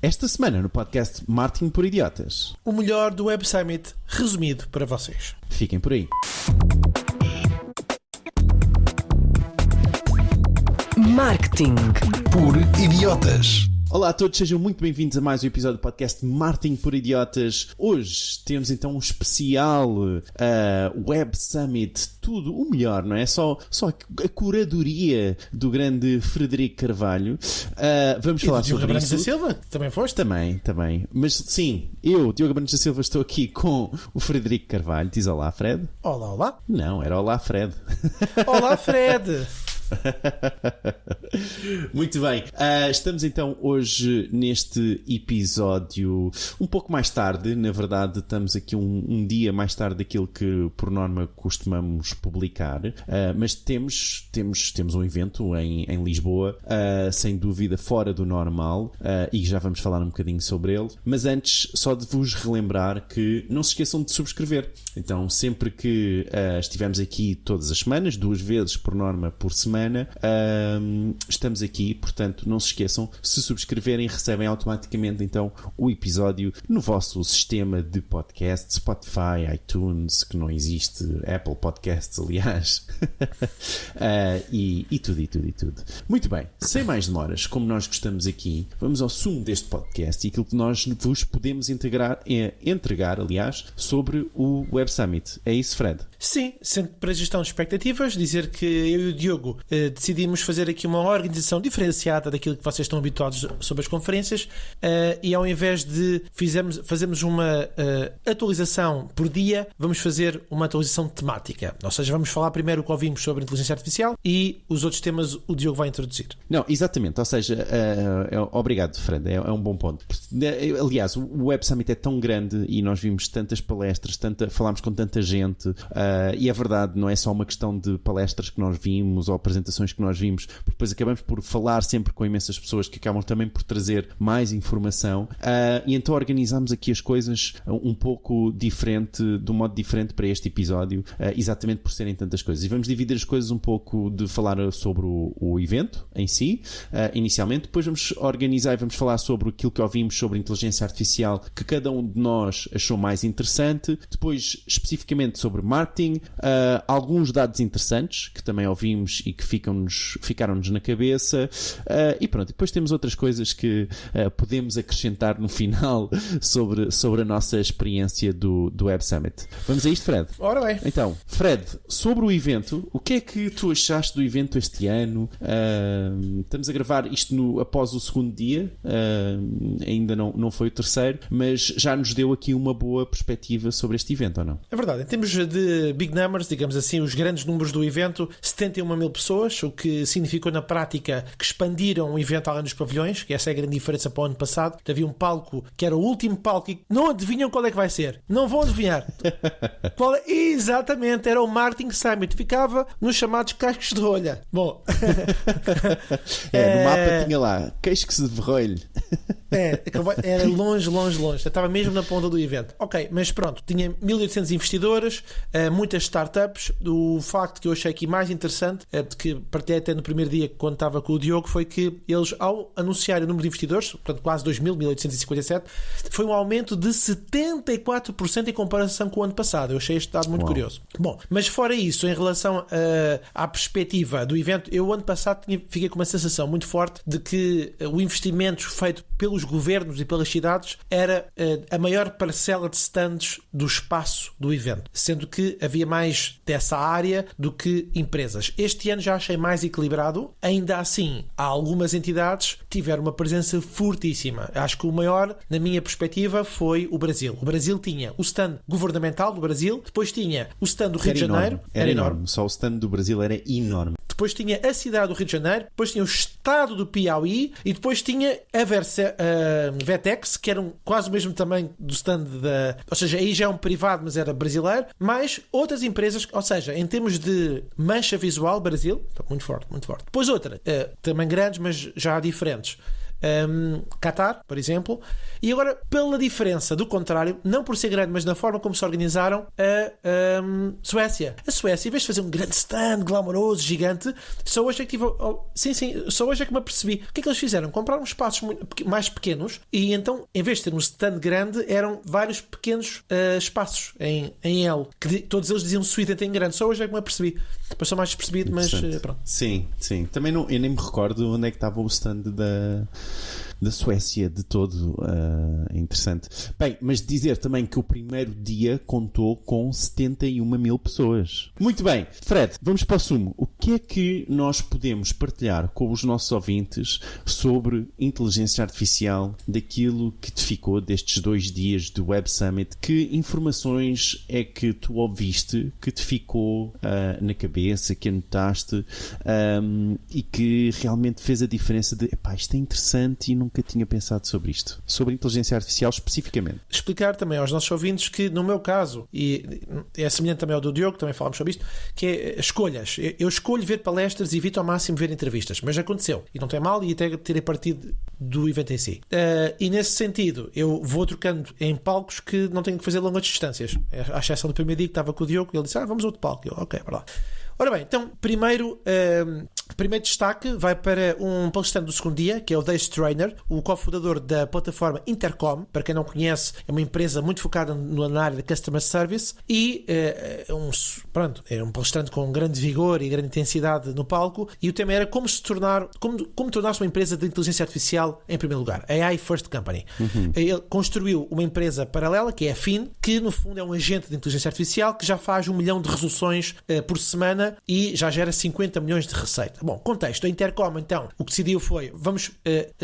Esta semana no podcast Marketing por Idiotas. O melhor do Web Summit resumido para vocês. Fiquem por aí. Marketing por Idiotas. Olá a todos, sejam muito bem-vindos a mais um episódio do podcast Marketing por Idiotas. Hoje temos então um especial Web Summit, tudo o melhor, não é? Só a curadoria do grande Frederico Carvalho. Vamos falar sobre Diogo isso. Abrantes da Silva, também foste? Também. Mas sim, eu, Diogo Abrantes da Silva, estou aqui com o Frederico Carvalho. Diz olá, Fred. Olá. Não, era olá, Fred. Olá, Fred. Muito bem, estamos então hoje neste episódio um pouco mais tarde, na verdade estamos aqui um dia mais tarde daquilo que por norma costumamos publicar, mas temos um evento em Lisboa, sem dúvida fora do normal, e já vamos falar um bocadinho sobre ele, mas antes só de vos relembrar que não se esqueçam de subscrever. Então sempre que estivermos aqui todas as semanas, 2 vezes por norma por semana, estamos aqui, portanto não se esqueçam, se subscreverem recebem automaticamente então o episódio no vosso sistema de podcast, Spotify, iTunes, que não existe, Apple Podcasts aliás, e tudo. Muito bem, sem mais demoras, como nós gostamos aqui, vamos ao sumo deste podcast e aquilo que nós vos podemos entregar aliás, sobre o Web Summit. É isso, Fred? Sim, sempre para a gestão de expectativas, dizer que eu e o Diogo decidimos fazer aqui uma organização diferenciada daquilo que vocês estão habituados sobre as conferências, e ao invés de fazermos uma atualização por dia, vamos fazer uma atualização temática. Ou seja, vamos falar primeiro o que ouvimos sobre a inteligência artificial e os outros temas o Diogo vai introduzir. Não, exatamente, ou seja, obrigado, Fred, é um bom ponto. Aliás, o Web Summit é tão grande e nós vimos tantas palestras, falámos com tanta gente, e é verdade, não é só uma questão de palestras que nós vimos ou apresentações que nós vimos, porque depois acabamos por falar sempre com imensas pessoas que acabam também por trazer mais informação, e então organizámos aqui as coisas um pouco diferente, de um modo diferente para este episódio, exatamente por serem tantas coisas. E vamos dividir as coisas um pouco de falar sobre o evento em si, inicialmente, depois vamos organizar e vamos falar sobre aquilo que ouvimos sobre inteligência artificial que cada um de nós achou mais interessante, depois especificamente sobre marketing, alguns dados interessantes que também ouvimos e que ficaram-nos na cabeça, e pronto, depois temos outras coisas que podemos acrescentar no final sobre a nossa experiência do Web Summit. Vamos a isto, Fred? Ora bem. Então, Fred, sobre o evento, o que é que tu achaste do evento este ano? Estamos a gravar isto após o segundo dia, ainda não foi o terceiro, mas já nos deu aqui uma boa perspectiva sobre este evento, ou não? É verdade, em termos de big numbers, digamos assim, os grandes números do evento, 71 mil pessoas, o que significou na prática que expandiram o evento além dos pavilhões, que essa é a grande diferença para o ano passado. Havia um palco que era o último palco e não adivinham qual é que vai ser. Não vão adivinhar. Exatamente, era o Marketing Summit. Ficava nos chamados cascos de rolha. Bom. No mapa tinha lá, queixo que se de verrolho. Era longe. Eu estava mesmo na ponta do evento. Ok, mas pronto, tinha 1800 investidores, muitas startups. O facto que eu achei aqui mais interessante, de que partilhei até no primeiro dia quando estava com o Diogo, foi que eles, ao anunciar o número de investidores, portanto quase 1857, foi um aumento de 74% em comparação com o ano passado. Eu achei este dado muito curioso. Bom, mas fora isso, em relação à perspectiva do evento, eu ano passado fiquei com uma sensação muito forte de que o investimento feito pelos governos e pelas cidades era a maior parcela de stands do espaço do evento, sendo que havia mais dessa área do que empresas. Este ano já achei mais equilibrado. Ainda assim, há algumas entidades que tiveram uma presença fortíssima. Acho que o maior, na minha perspectiva, foi o Brasil. O Brasil tinha o stand governamental do Brasil, depois tinha o stand do Rio de Janeiro. Era enorme. Só o stand do Brasil era enorme. Depois tinha a cidade do Rio de Janeiro, depois tinha o estado do Piauí e depois tinha a Vetex, que era quase o mesmo tamanho do stand ou seja, aí já é um privado, mas era brasileiro, mais outras empresas, ou seja, em termos de mancha visual, Brasil, muito forte. Depois outra, também grandes, mas já diferentes. Qatar, por exemplo, e agora, pela diferença do contrário, não por ser grande, mas na forma como se organizaram, a Suécia. A Suécia, em vez de fazer um grande stand glamouroso, gigante, só hoje é que só hoje é que me apercebi. O que é que eles fizeram? Compraram espaços mais pequenos e então, em vez de ter um stand grande, eram vários pequenos espaços em L, que todos eles diziam suíte em grande. Só hoje é que me apercebi. Passou mais despercebido, mas pronto. Sim. Também eu nem me recordo onde é que estava o stand da Suécia de todo. Interessante. Bem, mas dizer também que o primeiro dia contou com 71 mil pessoas. Muito bem, Fred, vamos para o sumo. O que é que nós podemos partilhar com os nossos ouvintes sobre inteligência artificial, daquilo que te ficou destes 2 dias do Web Summit? Que informações é que tu ouviste que te ficou na cabeça, que anotaste e que realmente fez a diferença de isto é interessante e nunca tinha pensado sobre isto, sobre inteligência artificial especificamente? Explicar também aos nossos ouvintes que no meu caso, e é semelhante também ao do Diogo, também falámos sobre isto, que é escolhas. Eu escolho ver palestras e evito ao máximo ver entrevistas, mas aconteceu e não tem mal, e até tirei partido do evento em si. E nesse sentido eu vou trocando em palcos que não tenho que fazer longas distâncias, à exceção do primeiro dia que estava com o Diogo, ele disse, vamos a outro palco. Eu, ok, para lá. Ora bem, então, primeiro destaque vai para um palestrante do segundo dia, que é o Dave Strainer, o cofundador da plataforma Intercom. Para quem não conhece, é uma empresa muito focada na área de Customer Service e é um palestrante com grande vigor e grande intensidade no palco, e o tema era como tornar-se uma empresa de inteligência artificial em primeiro lugar, AI First Company. Ele construiu uma empresa paralela, que é a FIN, que no fundo é um agente de inteligência artificial que já faz 1 milhão de resoluções por semana e já gera 50 milhões de receita. Bom, contexto, a Intercom então o que decidiu foi,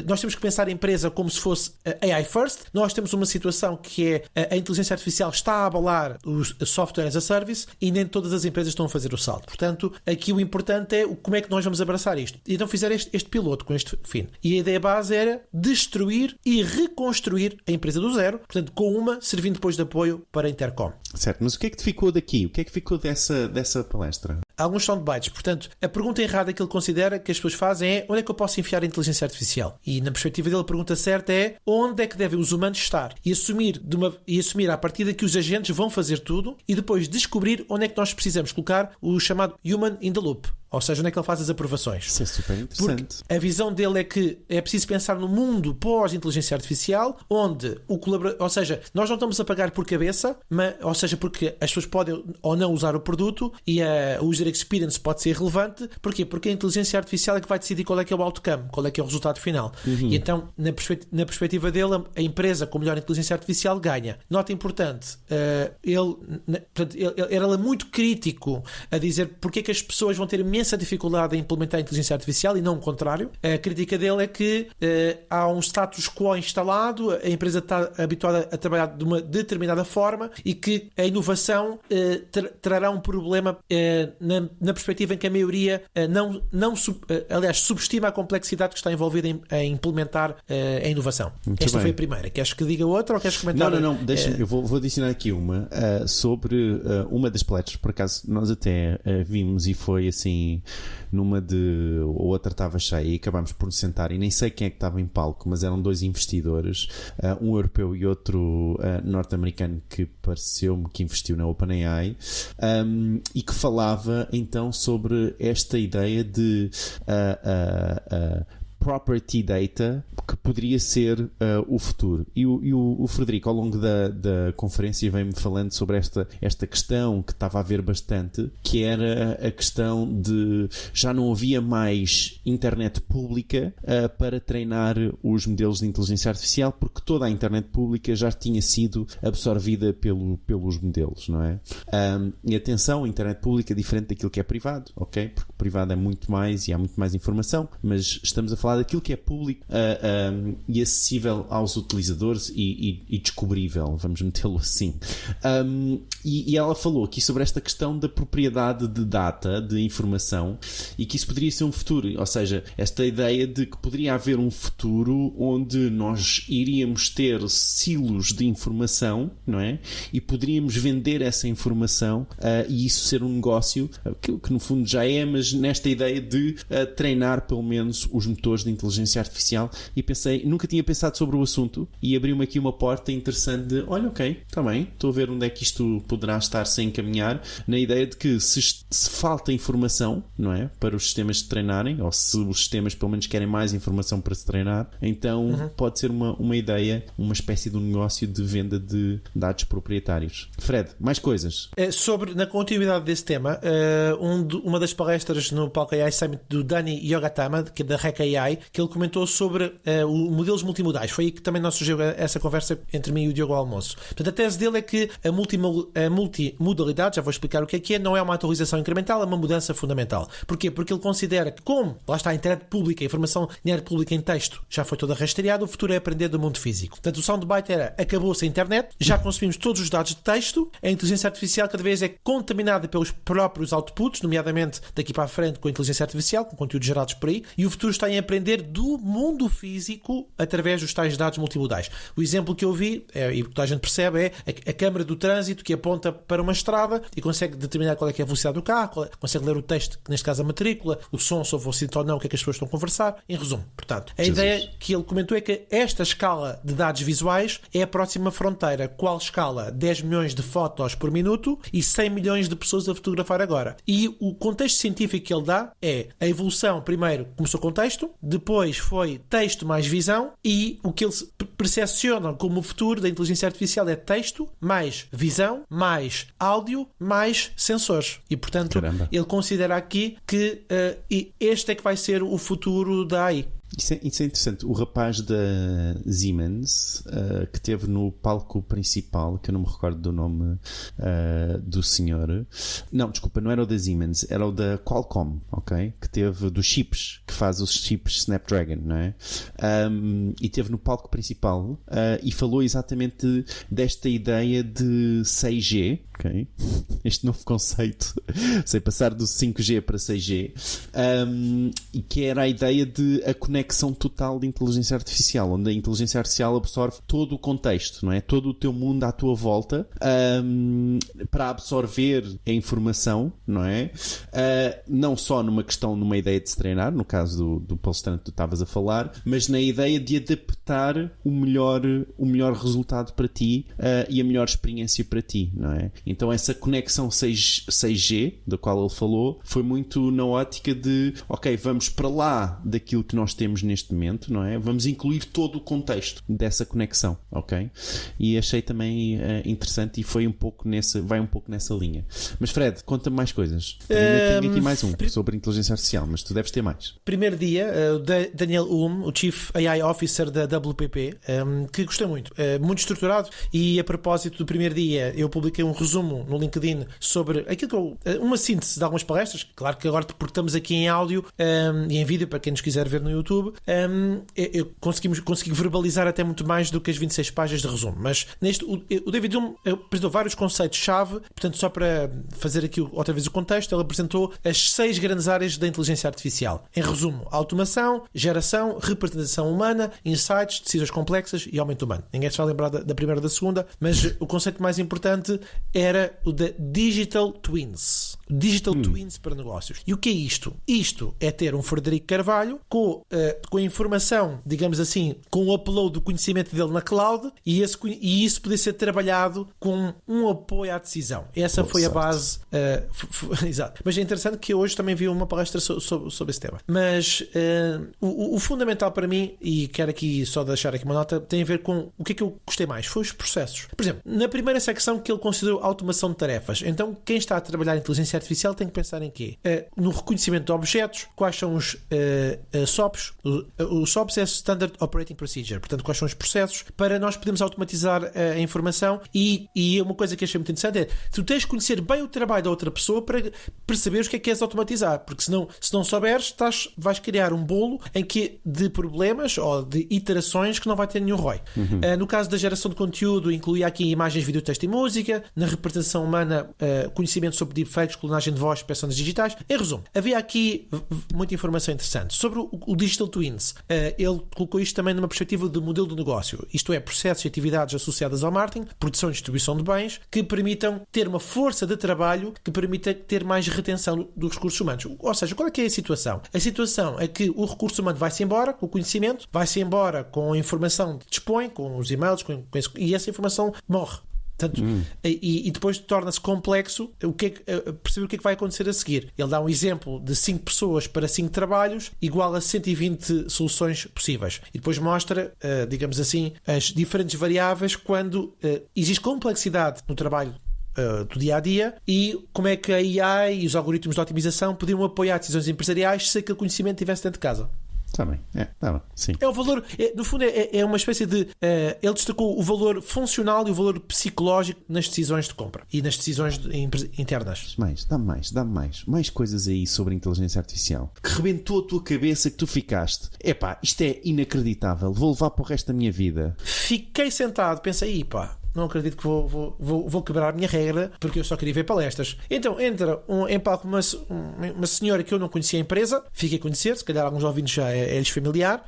nós temos que pensar a empresa como se fosse AI First. Nós temos uma situação que é a inteligência artificial está a abalar o software as a service e nem todas as empresas estão a fazer o salto. Portanto, aqui o importante é como é que nós vamos abraçar isto. E então fizeram este piloto com este fim. E a ideia base era destruir e reconstruir a empresa do zero, portanto, com uma servindo depois de apoio para a Intercom. Certo, mas o que é que te ficou daqui? O que é que ficou dessa palestra? Alguns soundbites. Portanto, a pergunta errada que ele considera que as pessoas fazem é: onde é que eu posso enfiar a inteligência artificial? E na perspectiva dele, a pergunta certa é: onde é que devem os humanos estar? E assumir à partida que os agentes vão fazer tudo e depois descobrir onde é que nós precisamos colocar o chamado human in the loop. Ou seja, onde é que ele faz as aprovações. Isso é super interessante. Porque a visão dele é que é preciso pensar no mundo pós-inteligência artificial, onde o colaborador... Ou seja, nós não estamos a pagar por cabeça, ou seja, porque as pessoas podem ou não usar o produto e a user experience pode ser relevante. Porquê? Porque a inteligência artificial é que vai decidir qual é que é o outcome, qual é que é o resultado final. E então, na perspectiva dele, a empresa com melhor inteligência artificial ganha. Nota importante, ele era muito crítico a dizer porque é que as pessoas vão ter imensa dificuldade em implementar a inteligência artificial e não o contrário. A crítica dele é que há um status quo instalado, a empresa está habituada a trabalhar de uma determinada forma e que a inovação trará um problema na perspectiva em que a maioria subestima a complexidade que está envolvida em implementar a inovação. Esta foi a primeira. Queres que diga outra ou queres comentar? Não, deixa-me. Eu vou adicionar aqui uma sobre uma das palestras. Por acaso nós até vimos e foi assim, numa de outra estava cheia e acabámos por nos sentar e nem sei quem é que estava em palco, mas eram 2 investidores, um europeu e outro norte-americano, que pareceu-me que investiu na OpenAI, e que falava então sobre esta ideia de property data, que poderia ser o futuro. E o Frederico, ao longo da conferência, vem-me falando sobre esta questão que estava a haver bastante, que era a questão de já não havia mais internet pública para treinar os modelos de inteligência artificial, porque toda a internet pública já tinha sido absorvida pelos modelos, não é? E atenção, a internet pública é diferente daquilo que é privado, ok? Porque privado é muito mais e há muito mais informação, mas estamos a falar daquilo que é público e acessível aos utilizadores e descobrível, vamos metê-lo assim. E ela falou aqui sobre esta questão da propriedade de data, de informação, e que isso poderia ser um futuro, ou seja, esta ideia de que poderia haver um futuro onde nós iríamos ter silos de informação, não é? E poderíamos vender essa informação e isso ser um negócio que no fundo já é, mas nesta ideia de treinar pelo menos os motores de inteligência artificial, e pensei, nunca tinha pensado sobre o assunto, e abriu-me aqui uma porta interessante de, olha, ok, também estou a ver onde é que isto poderá estar-se a encaminhar, na ideia de que se falta informação, não é, para os sistemas se treinarem, ou se os sistemas pelo menos querem mais informação para se treinar, então pode ser uma ideia, uma espécie de um negócio de venda de dados proprietários. Fred, mais coisas? Na continuidade desse tema, uma das palestras no Palco AI Summit do Dani Yogatama, que é da Hack AI, que ele comentou sobre modelos multimodais. Foi aí que também nós surgiu essa conversa entre mim e o Diogo ao almoço. Portanto, a tese dele é que a multimodalidade, já vou explicar o que é, não é uma atualização incremental, é uma mudança fundamental. Porquê? Porque ele considera que, como lá está a internet pública, a informação na internet pública em texto já foi toda rastreada, o futuro é aprender do mundo físico. Portanto, o soundbite era: acabou-se a internet, já consumimos todos os dados de texto, a inteligência artificial cada vez é contaminada pelos próprios outputs, nomeadamente daqui para a frente com a inteligência artificial, com conteúdos gerados por aí, e o futuro está em aprender do mundo físico através dos tais dados multimodais. O exemplo que eu vi, e o que toda a gente percebe, é a câmara do trânsito que aponta para uma estrada e consegue determinar qual é que é a velocidade do carro, consegue ler o texto, neste caso a matrícula, o som, se houve acidente ou não, o que é que as pessoas estão a conversar, em resumo. Portanto, a ideia que ele comentou é que esta escala de dados visuais é a próxima fronteira. Qual escala? 10 milhões de fotos por minuto e 100 milhões de pessoas a fotografar agora. E o contexto científico que ele dá é a evolução, primeiro começou com texto, depois foi texto mais visão, e o que eles percepcionam como o futuro da inteligência artificial é texto mais visão, mais áudio, mais sensores. E, portanto, ele considera aqui que este é que vai ser o futuro da AI. Isso é interessante. O rapaz da Siemens, que esteve no palco principal, que eu não me recordo do nome do senhor. Não, desculpa, não era o da Siemens, era o da Qualcomm, ok? Que teve dos chips, que faz os chips Snapdragon, não é? E esteve no palco principal e falou exatamente desta ideia de 6G, ok? Este novo conceito, sei, passar do 5G para 6G, e que era a ideia de a conexão total de inteligência artificial, onde a inteligência artificial absorve todo o contexto, não é? Todo o teu mundo à tua volta, para absorver a informação, não é? Não só numa ideia de se treinar, no caso do palestrante que tu estavas a falar, mas na ideia de adaptar o melhor resultado para ti, e a melhor experiência para ti, não é? Então essa conexão 6G, da qual ele falou, foi muito na ótica de, ok, vamos para lá daquilo que nós temos neste momento, não é? Vamos incluir todo o contexto dessa conexão, ok? E achei também interessante, e vai um pouco nessa linha. Mas Fred, conta-me mais coisas. Tenho aqui mais sobre inteligência artificial, mas tu deves ter mais. Primeiro dia, o Daniel Ulm, o Chief AI Officer da WPP, que gostei muito. Muito estruturado, e a propósito do primeiro dia, eu publiquei um resumo no LinkedIn sobre aquilo que uma síntese de algumas palestras. Claro que agora, porque estamos aqui em áudio e em vídeo, para quem nos quiser ver no YouTube, eu consegui verbalizar até muito mais do que as 26 páginas de resumo. Mas o David Ulm apresentou vários conceitos-chave. Portanto, só para fazer aqui outra vez o contexto, ele apresentou as 6 grandes áreas da inteligência artificial. Em resumo, automação, geração, representação humana, insights, decisões complexas e aumento humano. Ninguém se vai lembrar da primeira ou da segunda, mas o conceito mais importante era o da Digital Twins. Digital Twins para negócios. E o que é isto? Isto é ter um Frederico Carvalho com a informação, digamos assim, com o upload do conhecimento dele na cloud, e isso poder ser trabalhado com um apoio à decisão. Essa foi a base. Exato. Mas é interessante que hoje também vi uma palestra sobre esse tema. Mas o fundamental para mim, e quero aqui só deixar aqui uma nota, tem a ver com o que é que eu gostei mais. Foi os processos. Por exemplo, na primeira secção que ele considerou automação de tarefas. Então, quem está a trabalhar em inteligência artificial tem que pensar em quê? No reconhecimento de objetos, quais são os SOPs. O SOPs é Standard Operating Procedure. Portanto, quais são os processos para nós podermos automatizar a informação. E uma coisa que achei muito interessante é, tu tens de conhecer bem o trabalho da outra pessoa para perceberes o que é que queres automatizar. Porque se não souberes, vais criar um bolo de problemas ou de iterações que não vai ter nenhum ROI. No caso da geração de conteúdo, incluía aqui imagens, vídeo, texto e música. Na representação humana, conhecimento sobre deepfakes, clonagem de voz, personagens digitais. Em resumo, havia aqui muita informação interessante. Sobre o Digital Twins. Ele colocou isto também numa perspectiva do modelo de negócio, isto é, processos e atividades associadas ao marketing, produção e distribuição de bens, que permitam ter uma força de trabalho que permita ter mais retenção dos recursos humanos. Ou seja, qual é que é a situação? A situação é que o recurso humano vai-se embora com o conhecimento, vai-se embora com a informação que dispõe, com os e-mails, e essa informação morre. Portanto, e depois torna-se complexo perceber o que é que vai acontecer a seguir. Ele dá um exemplo de 5 pessoas para 5 trabalhos igual a 120 soluções possíveis. E depois mostra, digamos assim, as diferentes variáveis quando existe complexidade no trabalho do dia-a-dia e como é que a AI e os algoritmos de otimização podiam apoiar decisões empresariais se aquele conhecimento estivesse dentro de casa. Está bem, sim. É o valor, no fundo é uma espécie de ele destacou o valor funcional e o valor psicológico nas decisões de compra e nas decisões internas. Dá-me mais coisas aí sobre a inteligência artificial que rebentou a tua cabeça, que tu ficaste, isto é inacreditável, vou levar para o resto da minha vida. Fiquei sentado, pensei, não acredito que vou quebrar a minha regra porque eu só queria ver palestras. Então entra em palco uma senhora que eu não conhecia a empresa, fiquei a conhecer, se calhar alguns ouvintes já é-lhes familiar.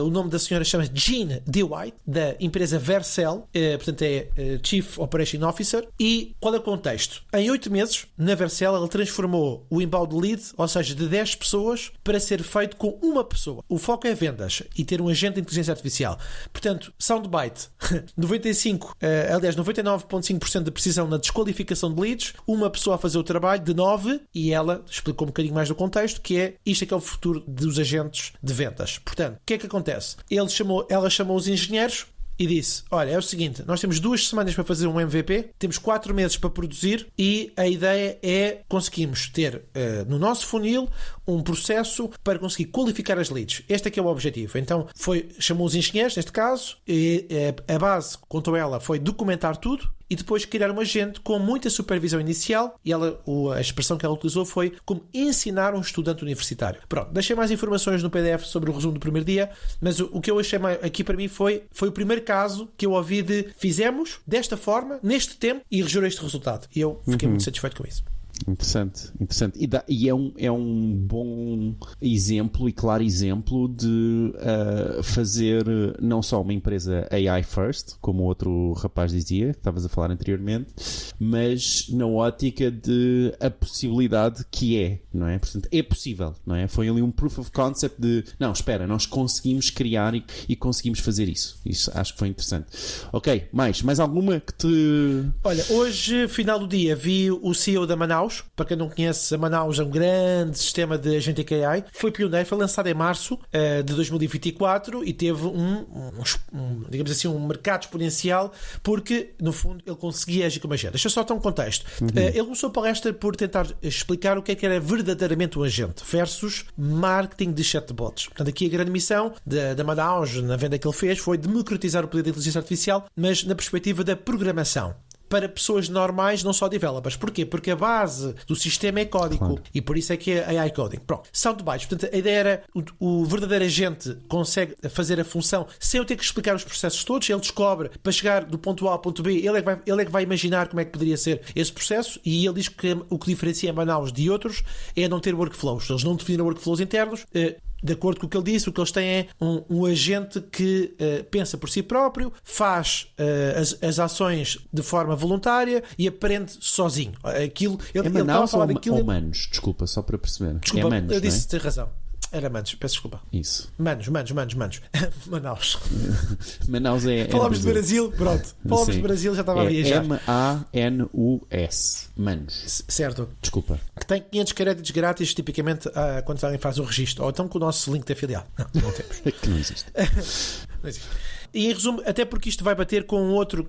O nome da senhora chama-se Jean DeWhite, da empresa Vercel, portanto é Chief Operation Officer. E qual é o contexto? Em 8 meses, na Vercel, ela transformou o inbound lead, ou seja, de 10 pessoas, para ser feito com uma pessoa. O foco é vendas e ter um agente de inteligência artificial. Portanto, soundbite, 99,5% de precisão na desqualificação de leads, uma pessoa a fazer o trabalho de 9, e ela explicou um bocadinho mais do contexto, que é isto é que é o futuro dos agentes de vendas. Portanto, o que é que acontece? Ela chamou os engenheiros e disse, olha, é o seguinte, nós temos 2 semanas para fazer um MVP, temos 4 meses para produzir e a ideia é conseguirmos ter no nosso funil um processo para conseguir qualificar as leads. Este é que é o objetivo. Então chamou os engenheiros, neste caso, e a base, contou ela, foi documentar tudo e depois criar um agente com muita supervisão inicial, e a expressão que ela utilizou foi como ensinar um estudante universitário. Pronto, deixei mais informações no PDF sobre o resumo do primeiro dia, mas o que eu achei aqui para mim foi o primeiro caso que eu ouvi de fizemos desta forma, neste tempo, e gerou este resultado. E eu fiquei muito satisfeito com isso. Interessante. E é um bom exemplo e claro exemplo de fazer não só uma empresa AI first, como o outro rapaz dizia, que estavas a falar anteriormente, mas na ótica de a possibilidade que não é? Portanto, é possível, não é? Foi ali um proof of concept de, não, espera, nós conseguimos criar e conseguimos fazer isso. Isso acho que foi interessante. Ok, mais alguma que te... Olha, hoje, final do dia, vi o CEO da Manaus. Para quem não conhece, a Manaus é um grande sistema de agente AI. Foi pioneiro, foi lançado em março de 2024 e teve digamos assim, um mercado exponencial porque, no fundo, ele conseguia agir como agente. Deixa eu só dar um contexto. Ele começou a palestra por tentar explicar o que era verdadeiramente um agente versus marketing de chatbots. Portanto, aqui a grande missão da Manaus, na venda que ele fez, foi democratizar o poder da inteligência artificial, mas na perspectiva da programação. Para pessoas normais, não só developers. Porquê? Porque a base do sistema é código. Claro. E por isso é que é AI coding. Pronto. Soundbites. Portanto, a ideia era o verdadeiro agente consegue fazer a função sem eu ter que explicar os processos todos. Ele descobre, para chegar do ponto A ao ponto B, ele é que vai imaginar como é que poderia ser esse processo, e ele diz que o que diferencia a Manaus de outros é não ter workflows. Eles não definiram workflows internos. De acordo com o que ele disse, o que eles têm é um agente que pensa por si próprio, faz as ações de forma voluntária e aprende sozinho. É Manaus ou Manos? Desculpa, só para perceber. Desculpa, é Manos, eu disse, não é? tens razão. Era Manos, peço desculpa. Isso. Manos. Manaus. Manaus é. Falámos de Brasil, pronto. Falámos de Brasil, já estava a viajar. Manus. Manos. Certo. Desculpa. Que tem 500 créditos grátis, tipicamente, quando alguém faz o registro. Ou então com o nosso link de afiliado. Não temos. Que não existe. Não existe. E em resumo, até porque isto vai bater com outro,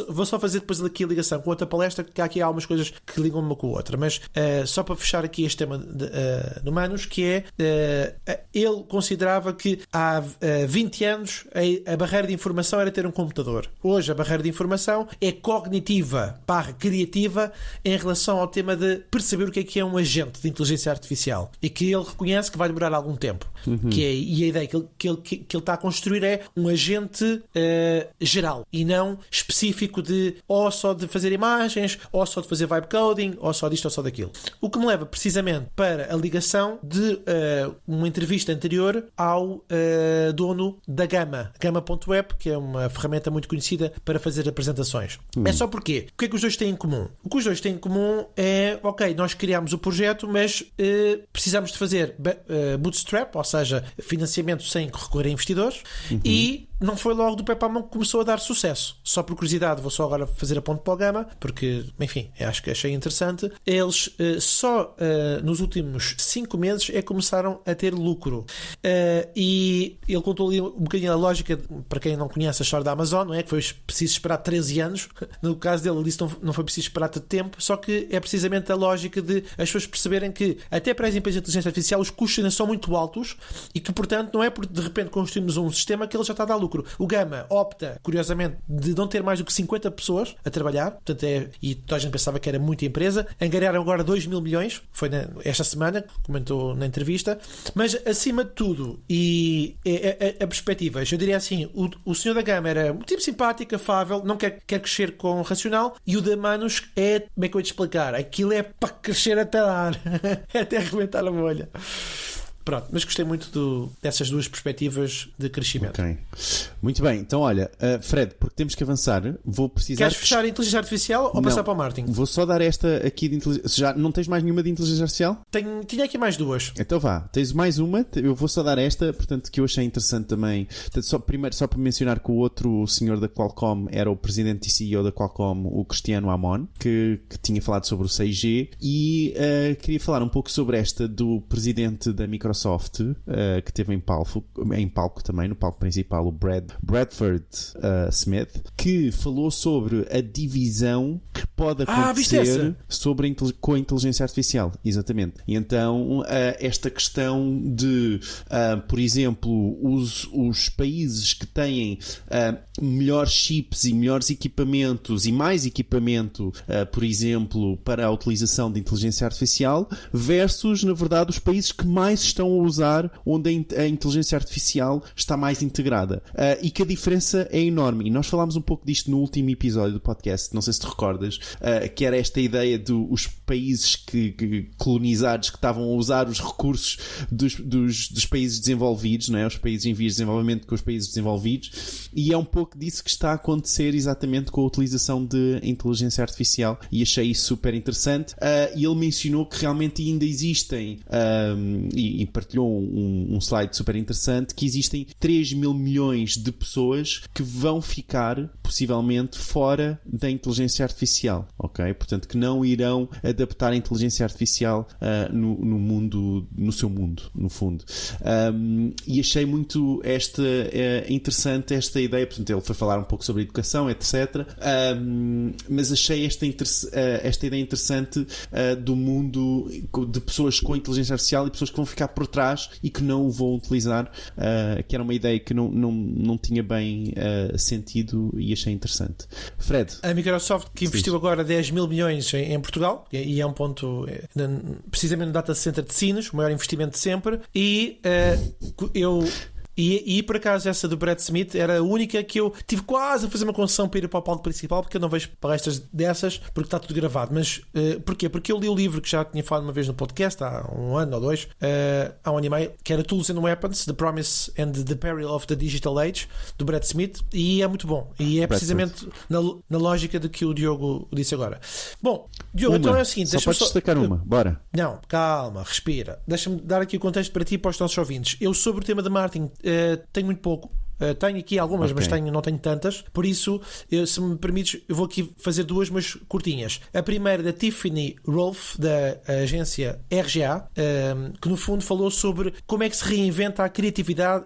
vou só fazer depois aqui a ligação com outra palestra, que há aqui algumas coisas que ligam uma com a outra, mas só para fechar aqui este tema do Manos, que ele considerava que há 20 anos a barreira de informação era ter um computador. Hoje a barreira de informação é cognitiva / criativa em relação ao tema de perceber o que é um agente de inteligência artificial, e que ele reconhece que vai demorar algum tempo. E a ideia que ele está a construir é um agente geral e não específico de ou só de fazer imagens, ou só de fazer vibe coding, ou só disto ou só daquilo. O que me leva precisamente para a ligação de uma entrevista anterior ao dono da Gamma, Gamma.web, que é uma ferramenta muito conhecida para fazer apresentações. É só porque o que é que os dois têm em comum? O que os dois têm em comum é, ok, nós criámos o projeto, mas precisamos de fazer bootstrap, ou seja, financiamento sem recorrer a investidores, e não foi logo do pé para a mão que começou a dar sucesso. Só por curiosidade, vou só agora fazer a ponto para o Gamma, porque, enfim, acho que achei interessante. Eles só nos últimos 5 meses é que começaram a ter lucro. E ele contou ali um bocadinho a lógica, para quem não conhece a história da Amazon, não é? Que foi preciso esperar 13 anos. No caso dele, ele disse que não foi preciso esperar tanto tempo, só que é precisamente a lógica de as pessoas perceberem que, até para as empresas de inteligência artificial, os custos ainda são muito altos e que, portanto, não é porque de repente construímos um sistema que ele já está a dar lucro. O Gamma opta, curiosamente, de não ter mais do que 50 pessoas a trabalhar, portanto e toda a gente pensava que era muita empresa. Angariaram agora 2 mil milhões, foi esta semana, comentou na entrevista. Mas acima de tudo, e a perspectiva, eu diria assim, o senhor da Gamma era um tipo simpático, afável, não quer crescer com racional, e o da Manus é, como é que eu vou te explicar? Aquilo é para crescer até dar, é até arrebentar a bolha. Pronto, mas gostei muito dessas duas perspectivas de crescimento. Ok. Muito bem, então olha, Fred, porque temos que avançar, vou precisar... Queres fechar a inteligência artificial ou passar para o marketing? Vou só dar esta aqui de inteligência... Já não tens mais nenhuma de inteligência artificial? Tinha aqui mais duas. Então vá, tens mais uma, eu vou só dar esta, portanto, que eu achei interessante também. Portanto, primeiro, só para mencionar que o outro senhor da Qualcomm era o presidente e CEO da Qualcomm, o Cristiano Amon, que tinha falado sobre o 6G, e queria falar um pouco sobre esta do presidente da Microsoft, que teve em palco também, no palco principal, o Bradford Smith, que falou sobre a divisão que pode acontecer com a inteligência artificial. Exatamente. E então, esta questão de, por exemplo, os países que têm melhores chips e melhores equipamentos e mais equipamento, por exemplo, para a utilização de inteligência artificial, versus, na verdade, os países que mais estão a usar, onde a inteligência artificial está mais integrada. E que a diferença é enorme. E nós falámos um pouco disto no último episódio do podcast, não sei se te recordas, que era esta ideia dos países colonizados que estavam a usar os recursos dos países desenvolvidos, não é? Os países em vias de desenvolvimento com os países desenvolvidos. E é um pouco disso que está a acontecer exatamente com a utilização de inteligência artificial, e achei isso super interessante. E ele mencionou que realmente ainda existem, e partilhou um slide super interessante, que existem 3 mil milhões de pessoas que vão ficar possivelmente fora da inteligência artificial, ok? Portanto, que não irão adaptar a inteligência artificial no seu mundo, no fundo. E achei muito interessante esta ideia. Portanto, ele foi falar um pouco sobre educação, etc. Mas achei esta ideia interessante do mundo de pessoas com inteligência artificial e pessoas que vão ficar por trás e que não o vão utilizar, que era uma ideia que não tinha bem sentido, e achei interessante. Fred? A Microsoft, que investiu agora 10 mil milhões em Portugal, e é um ponto, precisamente no data center de Sines, o maior investimento de sempre, e E por acaso essa do Brad Smith era a única que eu tive quase a fazer uma concessão para ir para o palco principal, porque eu não vejo palestras dessas, porque está tudo gravado. Mas porquê? Porque eu li o livro que já tinha falado uma vez no podcast, há um ano ou dois, há um ano e meio, que era Tools and Weapons, The Promise and the Peril of the Digital Age, do Brad Smith, e é muito bom. E é precisamente na lógica de que o Diogo disse agora. Bom, Diogo, então é o seguinte... Só podes destacar uma, bora. Não, calma, respira. Deixa-me dar aqui o contexto para ti e para os nossos ouvintes. Eu, sobre o tema de marketing, tenho muito pouco. Tenho aqui algumas, mas não tenho tantas. Por isso, se me permites, eu vou aqui fazer duas, mas curtinhas. A primeira da Tiffany Rolfe, da agência RGA, que no fundo falou sobre como é que se reinventa a criatividade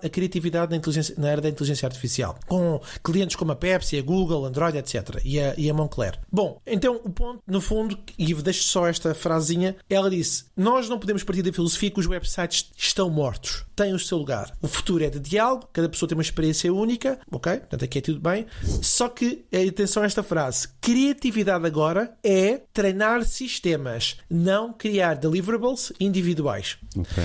na era da inteligência artificial, com clientes como a Pepsi, a Google, Android, etc. E a Moncler. Bom, então o ponto, no fundo, e deixo só esta frasinha, ela disse: nós não podemos partir da filosofia que os websites estão mortos. tem o seu lugar. O futuro é de diálogo, cada pessoa tem uma experiência única, ok? Portanto, aqui é tudo bem. Só que, atenção a esta frase, criatividade agora é treinar sistemas, não criar deliverables individuais. Ok.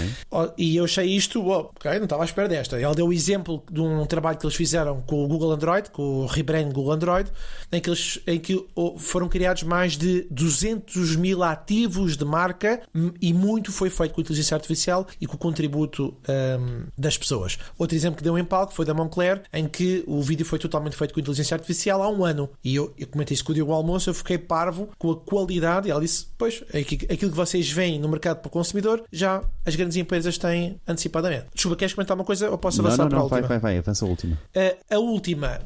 E eu achei isto, ok, não estava à espera desta. Ele deu o exemplo de um trabalho que eles fizeram com o Google Android, com o rebrand Google Android, em que foram criados mais de 200 mil ativos de marca e muito foi feito com a inteligência artificial e com o contributo das pessoas. Outro exemplo que deu em palco foi da Moncler, em que o vídeo foi totalmente feito com a inteligência artificial há um ano. E eu comentei isso com o Diogo Almoço, eu fiquei parvo com a qualidade. E ela disse, pois, aquilo que vocês veem no mercado para o consumidor, já as grandes empresas têm antecipadamente. Desculpa, queres comentar uma coisa ou posso avançar para a última? Vai, avança a última. A última,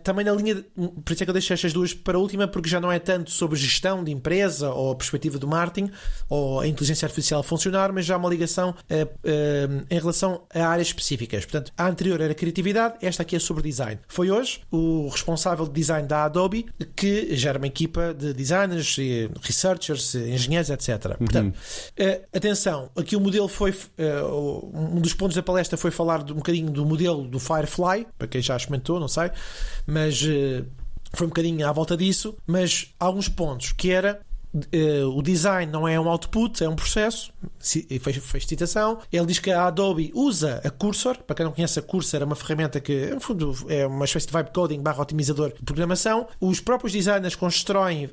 também na linha, por isso é que eu deixei estas duas para a última, porque já não é tanto sobre gestão de empresa ou a perspectiva do marketing ou a inteligência artificial funcionar, mas já há uma ligação em relação a áreas específicas. Portanto, a anterior era criatividade, esta aqui é sobre design. Foi hoje o responsável de design da Adobe, que gera uma equipa de designers, researchers, engenheiros, etc. Portanto, atenção, aqui o modelo foi um dos pontos da palestra foi falar um bocadinho do modelo do Firefly, para quem já experimentou, não sei, mas foi um bocadinho à volta disso, mas há alguns pontos que era o design não é um output, é um processo. Fez citação. Ele diz que a Adobe usa a Cursor. Para quem não conhece, a Cursor é uma ferramenta que, no fundo, é uma espécie de vibe coding / otimizador de programação. Os próprios designers constroem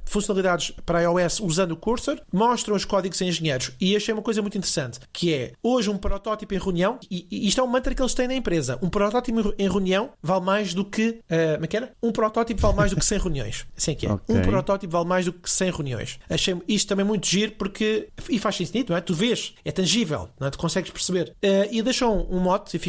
funcionalidades para iOS usando o Cursor, mostram os códigos a engenheiros. E achei uma coisa muito interessante, que é hoje um protótipo em reunião, e isto é um mantra que eles têm na empresa. Um protótipo em reunião vale mais do que como é que era? Um protótipo vale mais do que 100 reuniões. Assim que é. Okay. Um protótipo vale mais do que 100 reuniões. Achei isto também muito giro, porque e faz sentido, não é? Tu vês, é tangível, não é? Tu consegues perceber. E deixou um mote,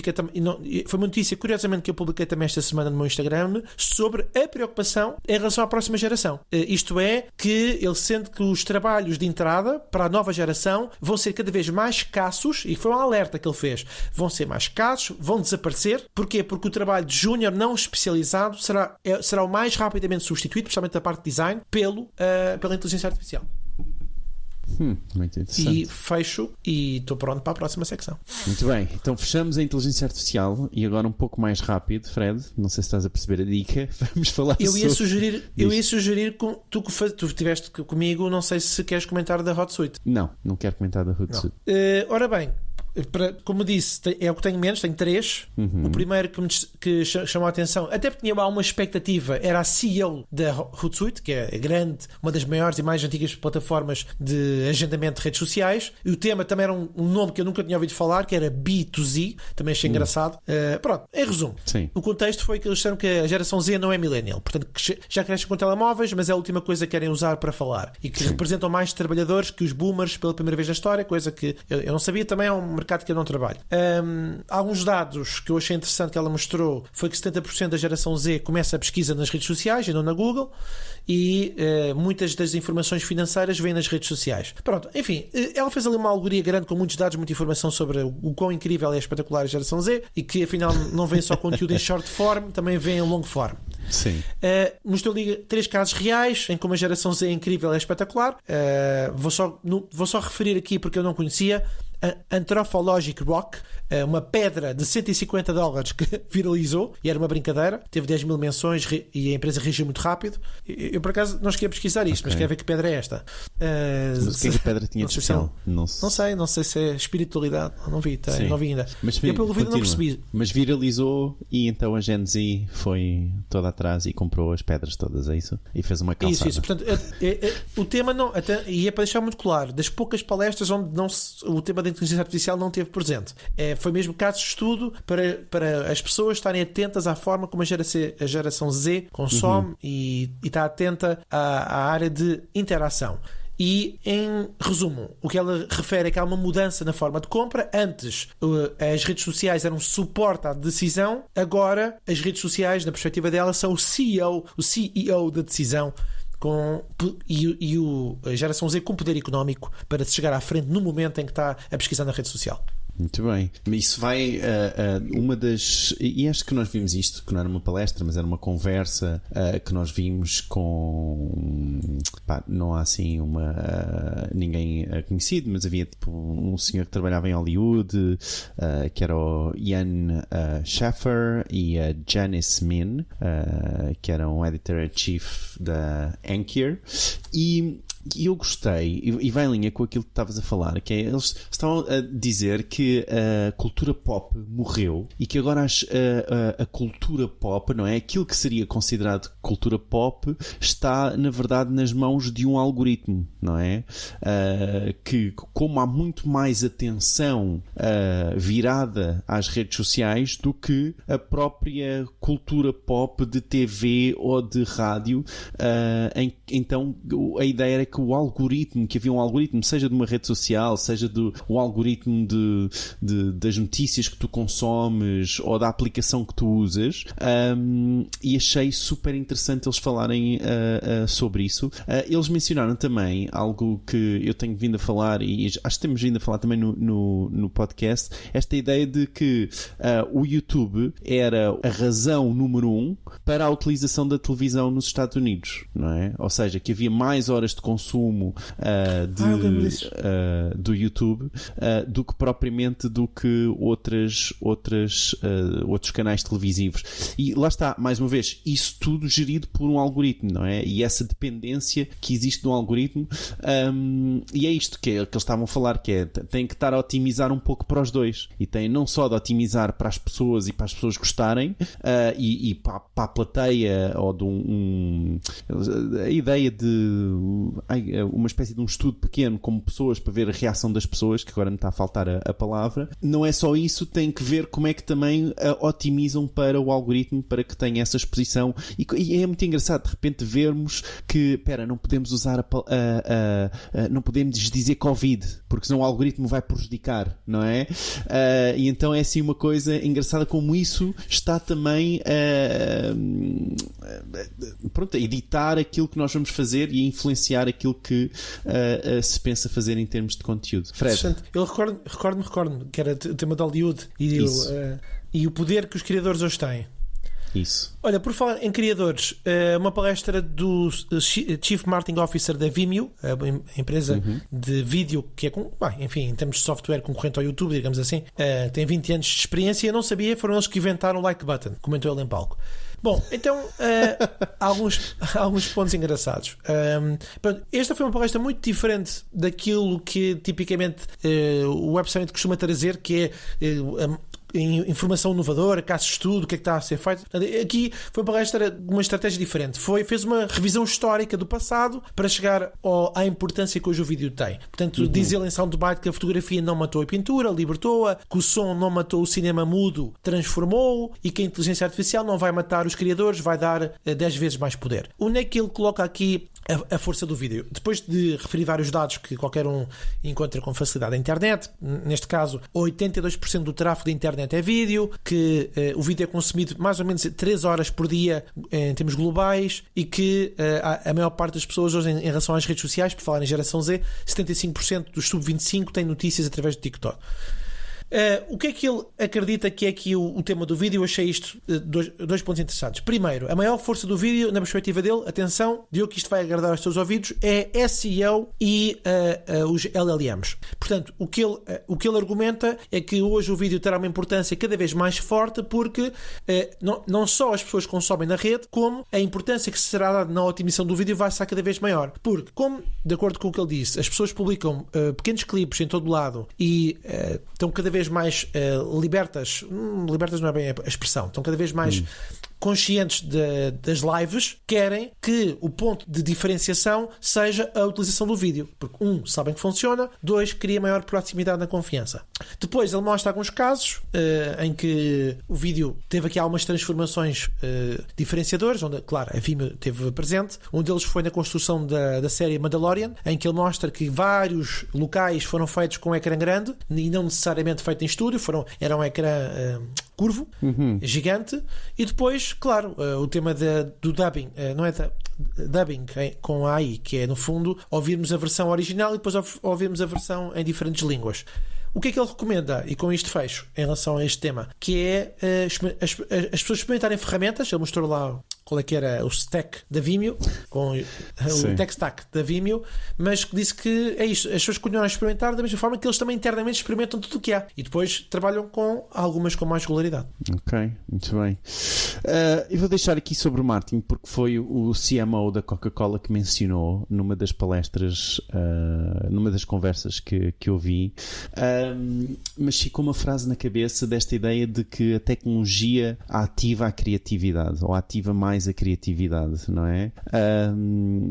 foi uma notícia, curiosamente, que eu publiquei também esta semana no meu Instagram, sobre a preocupação em relação à próxima geração. Isto é, que ele sente que os trabalhos de entrada para a nova geração vão ser cada vez mais escassos, e foi um alerta que ele fez, vão ser mais escassos, vão desaparecer. Porquê? Porque o trabalho de júnior não especializado será o mais rapidamente substituído, principalmente da parte de design, pela inteligência artificial. Muito interessante. E fecho e estou pronto para a próxima secção. Muito bem, então fechamos a inteligência artificial e agora um pouco mais rápido, Fred, não sei se estás a perceber a dica, vamos falar eu ia sugerir tu estiveste comigo, não sei se queres comentar da HotSuite. Não quero comentar da HotSuite. Ora bem, como disse, é o que tenho menos, tenho 3. O primeiro que chamou a atenção, até porque tinha uma expectativa, era a CEO da Hootsuite, que é grande, uma das maiores e mais antigas plataformas de agendamento de redes sociais, e o tema também era um nome que eu nunca tinha ouvido falar, que era B2Z, também achei engraçado. Pronto, em resumo, sim. O contexto foi que eles disseram que a geração Z não é millennial, portanto que já crescem com telemóveis, mas é a última coisa que querem usar para falar, e que representam mais trabalhadores que os boomers pela primeira vez na história, coisa que eu não sabia. Também é um mercado que eu não trabalho. Alguns dados que eu achei interessante que ela mostrou foi que 70% da geração Z começa a pesquisa nas redes sociais e não na Google, e muitas das informações financeiras vêm nas redes sociais. Pronto, enfim, ela fez ali uma alegoria grande com muitos dados, muita informação sobre o quão incrível é espetacular a geração Z, e que afinal não vem só conteúdo em short form, também vem em long form. Sim. Mostrou ali 3 casos reais em como a geração Z é incrível, é espetacular. Vou só referir aqui porque eu não conhecia. Anthropologic Rock, uma pedra de $150 que viralizou e era uma brincadeira, teve 10 mil menções e a empresa reagiu muito rápido. Eu por acaso não cheguei a pesquisar isto, mas quero ver que pedra é esta. Mas o que é que a pedra tinha de especial? Não sei se é espiritualidade, não vi ainda. Mas, eu pelo vídeo não percebi. Mas viralizou e então a Gen Z foi toda atrás e comprou as pedras todas, é isso? E fez uma calçada. Isso. Portanto, o tema não, e é para deixar muito claro, das poucas palestras onde o tema da inteligência artificial não teve presente. Foi mesmo caso de estudo para as pessoas estarem atentas à forma como a geração Z consome e está atenta à área de interação. E, em resumo, o que ela refere é que há uma mudança na forma de compra. Antes, as redes sociais eram suporte à decisão. Agora, as redes sociais, na perspectiva dela, são o CEO da decisão, a geração Z com poder económico para se chegar à frente no momento em que está a pesquisar na rede social. Muito bem. Isso vai uma das. E acho que nós vimos isto, que não era uma palestra, mas era uma conversa que nós vimos com. Não há assim ninguém conhecido, mas havia tipo um senhor que trabalhava em Hollywood, que era o Ian Schaffer, e a Janice Min, que era um editor-in-chief da Anchor. E eu gostei, e vai em linha com aquilo que estavas a falar, que é, eles estavam a dizer que a cultura pop morreu e que agora a cultura pop, não é? Aquilo que seria considerado cultura pop está, na verdade, nas mãos de um algoritmo, não é? Que, como há muito mais atenção virada às redes sociais do que a própria cultura pop de TV ou de rádio, então a ideia era que o algoritmo, que havia um algoritmo, seja de uma rede social, seja o algoritmo das notícias que tu consomes ou da aplicação que tu usas, e achei super interessante eles falarem sobre isso. Eles mencionaram também algo que eu tenho vindo a falar, e acho que temos vindo a falar também no podcast, esta ideia de que o YouTube era a razão número 1 para a utilização da televisão nos Estados Unidos, não é? Ou seja, que havia mais horas de consumo do YouTube do que propriamente outros canais televisivos. E lá está, mais uma vez, isso tudo gerido por um algoritmo, não é? E essa dependência que existe do algoritmo, e é isto que eles estavam a falar, que é, tem que estar a otimizar um pouco para os dois, e tem não só de otimizar para as pessoas e para as pessoas gostarem, e para a plateia, ou de a ideia de uma espécie de um estudo pequeno como pessoas, para ver a reação das pessoas, que agora me está a faltar a palavra. Não é só isso, tem que ver como é que também otimizam para o algoritmo, para que tenha essa exposição, e é muito engraçado de repente vermos que, não podemos usar não podemos dizer Covid, porque senão o algoritmo vai prejudicar, não é? E então é assim uma coisa engraçada como isso está também a editar aquilo que nós vamos fazer e a influenciar aquilo que se pensa fazer em termos de conteúdo. Fred? Eu recordo-me que era o tema de Hollywood e o poder que os criadores hoje têm. Isso. Olha, por falar em criadores, uma palestra do Chief Marketing Officer da Vimeo, a empresa de vídeo que é, em termos de software, concorrente ao YouTube, digamos assim, tem 20 anos de experiência. Eu não sabia, foram eles que inventaram o like button, comentou ele em palco. Bom, então alguns pontos engraçados. Esta foi uma palestra muito diferente daquilo que tipicamente o Web Summit costuma trazer, que é informação inovadora, caso de estudo, o que é que está a ser feito. Aqui foi uma palestra de uma estratégia diferente. Fez uma revisão histórica do passado para chegar à importância que hoje o vídeo tem. Portanto, diz ele em soundbite que a fotografia não matou a pintura, libertou-a, que o som não matou o cinema mudo, transformou-o, e que a inteligência artificial não vai matar os criadores, vai dar 10 vezes mais poder. Onde é que ele coloca aqui a força do vídeo? Depois de referir vários dados que qualquer um encontra com facilidade na internet, neste caso 82% do tráfego da internet é vídeo, que o vídeo é consumido mais ou menos 3 horas por dia em termos globais, e que a maior parte das pessoas hoje, em relação às redes sociais, por falar em geração Z, 75% dos sub-25 têm notícias através do TikTok. O que é que ele acredita que é aqui o tema do vídeo? Eu achei isto dois pontos interessantes. Primeiro, a maior força do vídeo, na perspectiva dele, atenção, de que isto vai agradar aos seus ouvidos, é SEO e os LLMs. Portanto, o que ele argumenta é que hoje o vídeo terá uma importância cada vez mais forte, porque não só as pessoas consomem na rede, como a importância que será dada na otimização do vídeo vai ser cada vez maior. Porque, como, de acordo com o que ele disse, as pessoas publicam pequenos clipes em todo lado e estão cada vez mais libertas não é bem a expressão, estão cada vez mais conscientes das lives, querem que o ponto de diferenciação seja a utilização do vídeo, porque sabem que funciona, 2, cria maior proximidade na confiança. Depois ele mostra alguns casos em que o vídeo teve aqui algumas transformações diferenciadoras, onde, claro, a Vimeo esteve presente. Um deles foi na construção da série Mandalorian, em que ele mostra que vários locais foram feitos com um ecrã grande e não necessariamente feito em estúdio, era um ecrã curvo, gigante. E depois, claro, o tema do dubbing, não é dubbing com AI, que é no fundo ouvirmos a versão original e depois ouvirmos a versão em diferentes línguas. O que é que ele recomenda? E com isto fecho, em relação a este tema, que é as pessoas experimentarem ferramentas. Ele mostrou lá qual é que era o stack da Vimeo, com o tech stack da Vimeo, mas disse que é isto, as pessoas continuam a experimentar da mesma forma que eles também internamente experimentam tudo o que há e depois trabalham com algumas com mais regularidade. Ok, muito bem. Eu vou deixar aqui sobre o marketing, porque foi o CMO da Coca-Cola que mencionou numa das palestras, numa das conversas que eu vi, mas ficou uma frase na cabeça desta ideia de que a tecnologia ativa a criatividade, ou ativa mais a criatividade, não é?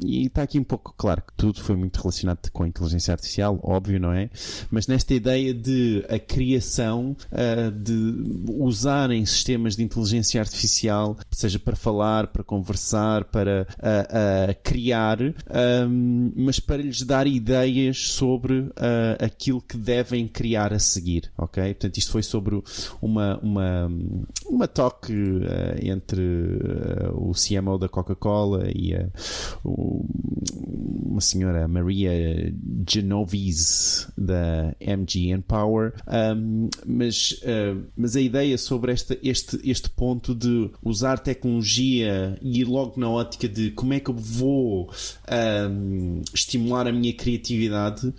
E está aqui um pouco claro que tudo foi muito relacionado com a inteligência artificial, óbvio, não é? Mas nesta ideia de a criação, de usarem sistemas de inteligência artificial, seja para falar, para conversar, para criar, mas para lhes dar ideias sobre aquilo que devem criar a seguir, ok? Portanto, isto foi sobre uma talk entre o CMO da Coca-Cola e uma senhora Maria Genovese da MG Empower, mas a ideia sobre este ponto de usar tecnologia e ir logo na ótica de como é que eu vou estimular a minha criatividade,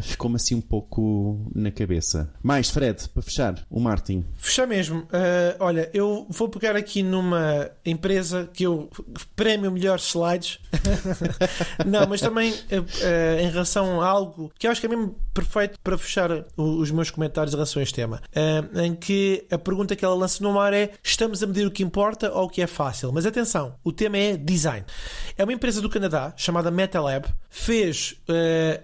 ficou-me assim um pouco na cabeça. Mais, Fred, para fechar, o marketing. Fechar mesmo. Olha, eu vou pegar aqui numa empresa que eu prémio melhores slides. Não, mas também em relação a algo que eu acho que é mesmo perfeito para fechar os meus comentários em relação a este tema, em que a pergunta que ela lança no mar é: estamos a medir o que importa ou o que é fácil? Mas atenção, o tema é design. É uma empresa do Canadá chamada MetaLab, fez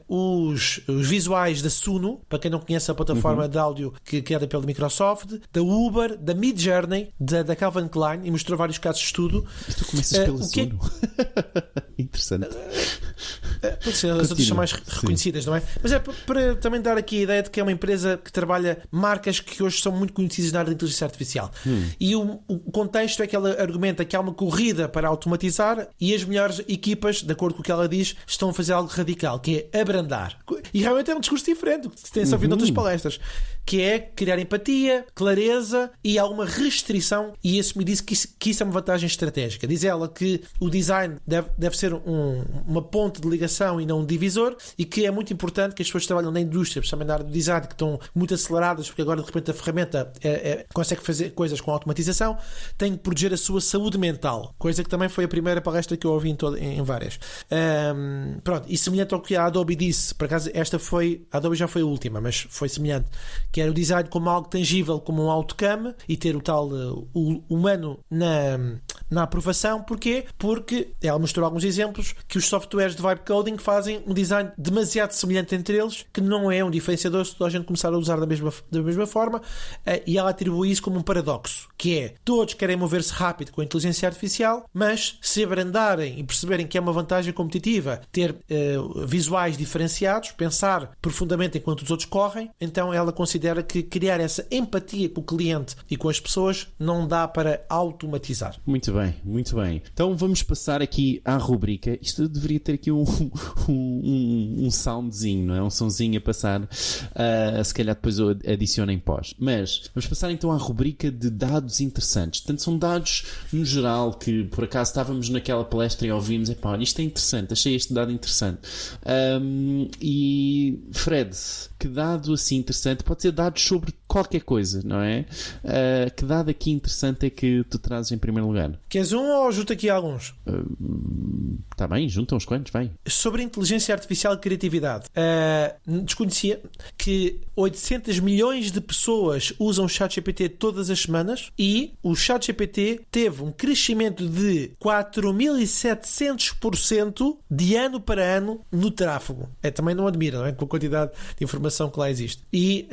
os visuais da Suno, para quem não conhece a plataforma de áudio que é criada pela Microsoft, da Uber, da Midjourney, da Calvin Klein, e mostrou vários casos de estudo. Tu começas pela Suno. Interessante. Pode ser, as outras são mais reconhecidas, não é? Mas é para também dar aqui a ideia de que é uma empresa que trabalha marcas que hoje são muito conhecidas na área da inteligência artificial. E o contexto é que ela argumenta que há uma corrida para automatizar e as melhores equipas, de acordo com o que ela diz, estão a fazer algo radical, que é abrandar. E realmente é um discurso diferente do que tem-se ouvido noutras palestras, que é criar empatia, clareza e alguma restrição, e assumir isso, que isso é uma vantagem estratégica. Diz ela que o design deve ser uma ponte de ligação e não um divisor, e que é muito importante que as pessoas que trabalham na indústria, principalmente na área do design, que estão muito aceleradas, porque agora de repente a ferramenta consegue fazer coisas com automatização, têm que proteger a sua saúde mental, coisa que também foi a primeira palestra que eu ouvi em várias. Pronto, e semelhante ao que a Adobe disse, por acaso a Adobe já foi a última, mas foi semelhante, que era o design como algo tangível, como um outcome, e ter o tal humano na aprovação. Porquê? Porque ela mostrou alguns exemplos que os softwares de vibe coding fazem um design demasiado semelhante entre eles, que não é um diferenciador se toda a gente começar a usar da mesma forma, e ela atribui isso como um paradoxo, que é: todos querem mover-se rápido com a inteligência artificial, mas se abrandarem e perceberem que é uma vantagem competitiva ter visuais diferenciados, pensar profundamente enquanto os outros correm, então ela considera que criar essa empatia com o cliente e com as pessoas não dá para automatizar. Muito bem, muito bem. Então vamos passar aqui à rubrica. Isto deveria ter aqui um soundzinho, não é? Um sonzinho a passar. Se calhar depois eu adiciono em pós. Mas vamos passar então à rubrica de dados interessantes. Portanto, são dados no geral que por acaso estávamos naquela palestra e ouvimos: epá, isto é interessante, achei este dado interessante. E Fred, que dado assim interessante? Pode ser dados sobre qualquer coisa, não é? Que dado aqui interessante é que tu trazes em primeiro lugar? Queres um ou junto aqui alguns? Está bem, junta uns quantos, vai. Sobre inteligência artificial e criatividade. Desconhecia que 800 milhões de pessoas usam o ChatGPT todas as semanas, e o ChatGPT teve um crescimento de 4.700% de ano para ano no tráfego. Também não admira, não é? Com a quantidade de informação que lá existe. E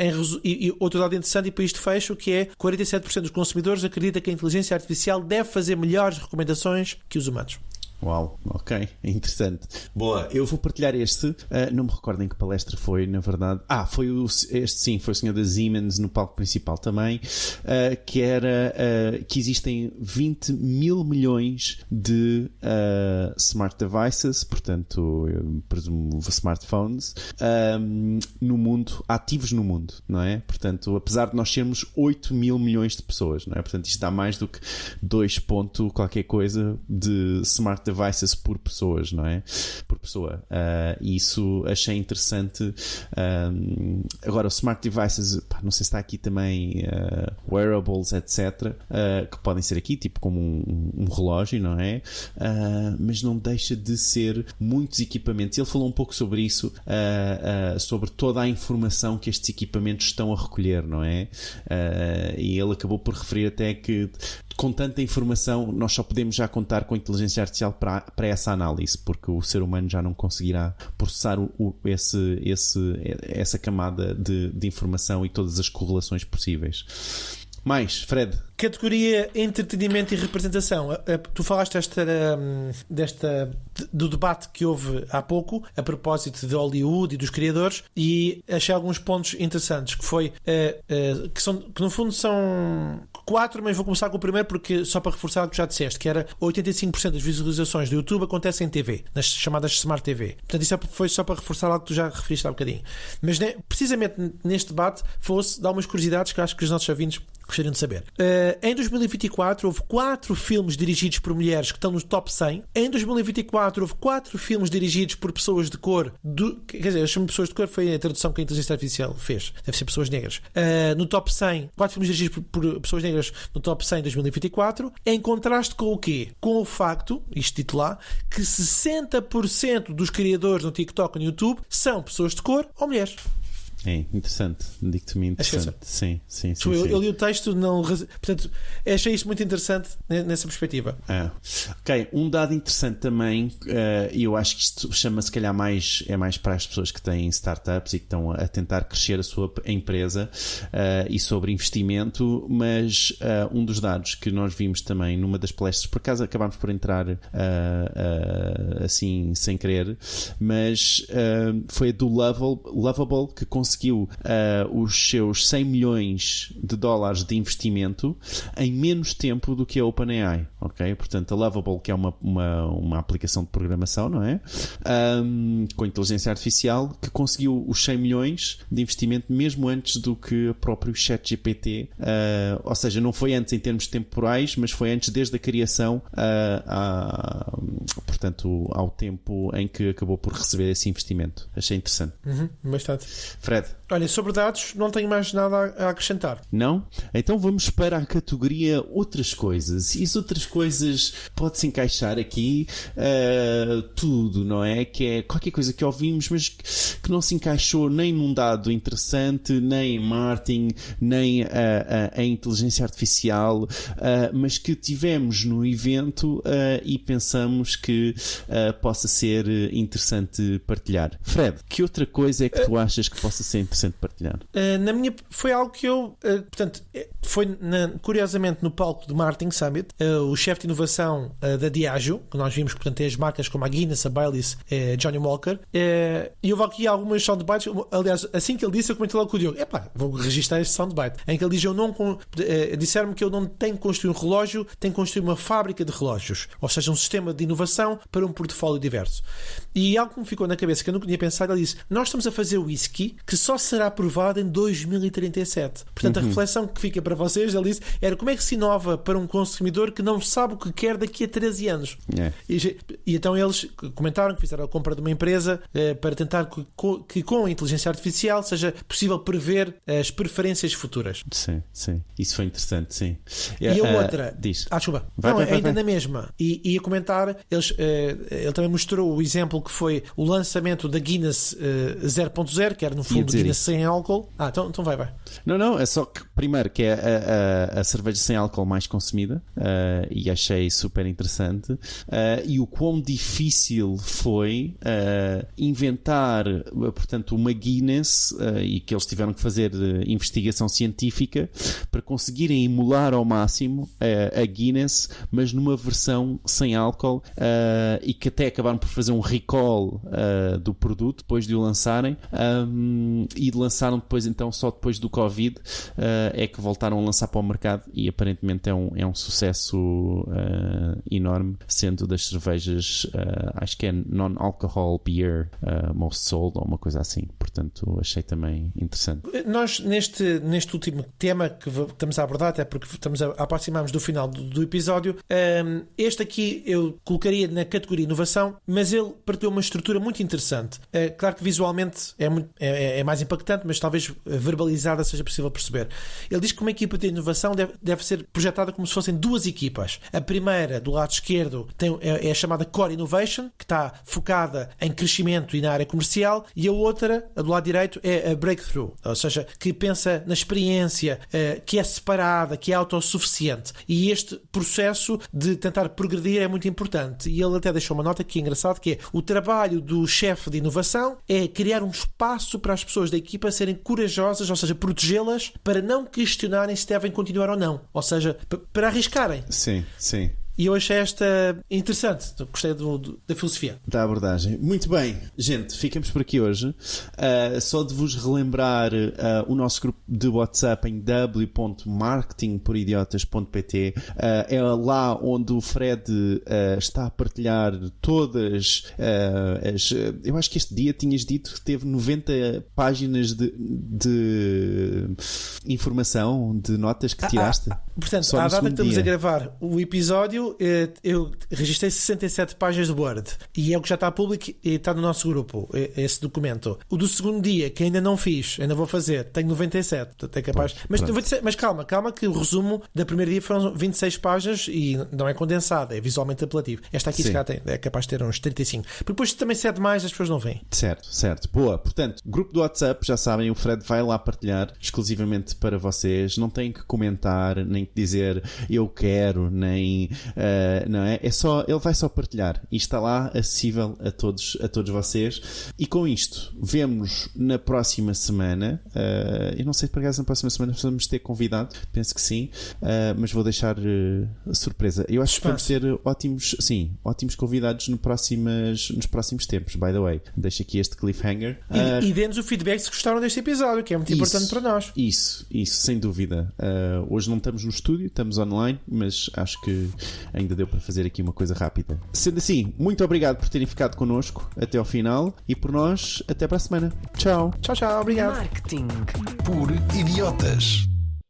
outro dado interessante, e para isto fecho, que é 47% dos consumidores acreditam que a inteligência artificial deve fazer melhores recomendações que os humanos. Uau, ok, interessante. Boa, eu vou partilhar este. Não me recordo em que palestra foi, na verdade. Foi foi o senhor da Siemens no palco principal também, que era que existem 20 mil milhões de smart devices, portanto, eu presumo smartphones, no mundo, ativos no mundo, não é? Portanto, apesar de nós sermos 8 mil milhões de pessoas, não é? Portanto, isto dá mais do que 2 ponto qualquer coisa de smart devices por pessoas, não é? Por pessoa. Isso achei interessante. Agora, o smart devices, não sei se está aqui também wearables, etc., que podem ser aqui, tipo como um relógio, não é? Mas não deixa de ser muitos equipamentos. Ele falou um pouco sobre isso, sobre toda a informação que estes equipamentos estão a recolher, não é? E ele acabou por referir até que com tanta informação nós só podemos já contar com a inteligência artificial para essa análise, porque o ser humano já não conseguirá processar essa camada de informação e todas as correlações possíveis. Mais, Fred? Categoria entretenimento e representação. Tu falaste do debate que houve há pouco a propósito de Hollywood e dos criadores, e achei alguns pontos interessantes que foi que no fundo são 4, mas vou começar com o primeiro porque só para reforçar o que já disseste, que era 85% das visualizações do YouTube acontecem em TV, nas chamadas Smart TV. Portanto, isso foi só para reforçar algo que tu já referiste há um bocadinho. Mas precisamente neste debate fosse dar umas curiosidades que acho que os nossos ouvintes gostariam de saber. Em 2024 houve 4 filmes dirigidos por mulheres que estão no top 100. Em 2024 houve 4 filmes dirigidos por pessoas de cor. Quer dizer, eu chamo de pessoas de cor, foi a tradução que a inteligência artificial fez. Deve ser pessoas negras. No top 100, 4 filmes dirigidos por pessoas negras no top 100 em 2024. Em contraste com o quê? Com o facto, isto dito lá, que 60% dos criadores no TikTok e no YouTube são pessoas de cor ou mulheres. É interessante, digo-te-me interessante. Sim. Eu li o texto, portanto, achei isto muito interessante nessa perspectiva. Ok, um dado interessante também, e eu acho que isto chama se calhar mais para as pessoas que têm startups e que estão a tentar crescer a sua empresa, e sobre investimento, mas um dos dados que nós vimos também numa das palestras, por acaso acabámos por entrar assim sem querer, mas foi a do Lovable, que conseguiu os seus 100 milhões de dólares de investimento em menos tempo do que a OpenAI, ok? Portanto, a Lovable, que é uma aplicação de programação, não é? Com inteligência artificial, que conseguiu os 100 milhões de investimento mesmo antes do que o próprio ChatGPT, ou seja, não foi antes em termos temporais, mas foi antes desde a criação portanto, ao tempo em que acabou por receber esse investimento. Achei interessante. Bastante. Fred? Olha, sobre dados não tenho mais nada a acrescentar. Não? Então vamos para a categoria outras coisas. E as outras coisas pode-se encaixar aqui tudo, não é? Que é qualquer coisa que ouvimos, mas que não se encaixou nem num dado interessante, nem em marketing, nem em inteligência artificial, mas que tivemos no evento e pensamos que possa ser interessante partilhar. Fred, que outra coisa é que tu achas que possa ser interessante partilhar? Foi algo que eu portanto, curiosamente no palco do Marketing Summit, o chefe de inovação da Diageo, que nós vimos, portanto, tem as marcas como a Guinness, a Baileys, Johnny Walker, e houve aqui algumas soundbites. Aliás, assim que ele disse, eu comentei logo com o Diogo, vou registrar este soundbite, em que ele diz, disseram-me que eu não tenho que construir um relógio, tenho que construir uma fábrica de relógios, ou seja, um sistema de inovação para um portfólio diverso. E algo que me ficou na cabeça que eu nunca tinha pensado, ele disse, nós estamos a fazer whisky que só será aprovado em 2037. Portanto, a reflexão que fica para vocês, ele disse, era como é que se inova para um consumidor que não sabe o que quer daqui a 13 anos. E então eles comentaram que fizeram a compra de uma empresa para tentar que com a inteligência artificial seja possível prever as preferências futuras. Sim. Isso foi interessante, sim. E a outra... Diz. Desculpa. Vai. Ainda na mesma. E a comentar, ele também mostrou o exemplo que foi o lançamento da Guinness 0.0, que era no fundo de dizer Guinness isso. sem álcool. Então vai. Não, é só que, primeiro, que é a cerveja sem álcool mais consumida, e achei super interessante, e o quão difícil foi inventar, portanto, uma Guinness, e que eles tiveram que fazer investigação científica para conseguirem emular ao máximo a Guinness, mas numa versão sem álcool, e que até acabaram por fazer um recall do produto depois de o lançarem, e lançaram depois, então, só depois do Covid é que voltaram a lançar para o mercado, e aparentemente é um sucesso enorme, sendo das cervejas, acho que é non-alcohol beer most sold, ou uma coisa assim. Portanto, achei também interessante. Nós, neste último tema que estamos a abordar, até porque estamos a aproximar-nos do final do episódio, este aqui eu colocaria na categoria inovação, mas ele partilhou uma estrutura muito interessante. Claro que visualmente é mais impactante, mas talvez verbalizada seja possível perceber. Ele diz que uma equipa de inovação deve ser projetada como se fossem duas equipas. A primeira, do lado esquerdo, é a chamada Core Innovation, que está focada em crescimento e na área comercial, e a outra, a do lado direito, é a Breakthrough, ou seja, que pensa na experiência, que é separada, que é autossuficiente. E este processo de tentar progredir é muito importante. E ele até deixou uma nota que é engraçado, que é o trabalho do chefe de inovação é criar um espaço para as pessoas da equipa serem corajosas, ou seja, protegê-las para não questionarem se devem continuar ou não. Ou seja, para arriscarem. Sim. E eu achei esta interessante. Gostei da filosofia. Da abordagem. Muito bem, gente, ficamos por aqui hoje. Só de vos relembrar o nosso grupo de WhatsApp em w.marketingporidiotas.pt. É lá onde o Fred está a partilhar todas eu acho que este dia tinhas dito que teve 90 páginas de informação, de notas que tiraste. Portanto, Só à no data que segundo estamos dia. a gravar o episódio, eu registrei 67 páginas de Word, e é o que já está público e está no nosso grupo, esse documento. O do segundo dia, que ainda não fiz, ainda vou fazer, tenho 97, portanto é capaz. Mas calma, que o resumo da primeira dia foram 26 páginas e não é condensado, é visualmente apelativo. Esta aqui se calhar é capaz de ter uns 35. Porque depois também cede mais, as pessoas não veem. Certo. Boa. Portanto, grupo do WhatsApp, já sabem, o Fred vai lá partilhar exclusivamente para vocês. Não têm que comentar, nem que dizer eu quero, nem... não é? Ele vai só partilhar e está lá acessível a todos vocês. E com isto, vemo-nos na próxima semana. Eu não sei se por acaso na próxima semana vamos ter convidado, penso que sim, mas vou deixar surpresa. Eu acho que vamos ter ótimos convidados nos próximos tempos, by the way. Deixo aqui este cliffhanger. E dê-nos o feedback se gostaram deste episódio, que é muito importante para nós. Isso, sem dúvida. Hoje não estamos no estúdio, estamos online, mas acho que ainda deu para fazer aqui uma coisa rápida. Sendo assim, muito obrigado por terem ficado connosco até ao final, e por nós, até para a semana. Tchau. Tchau, obrigado. Marketing por idiotas.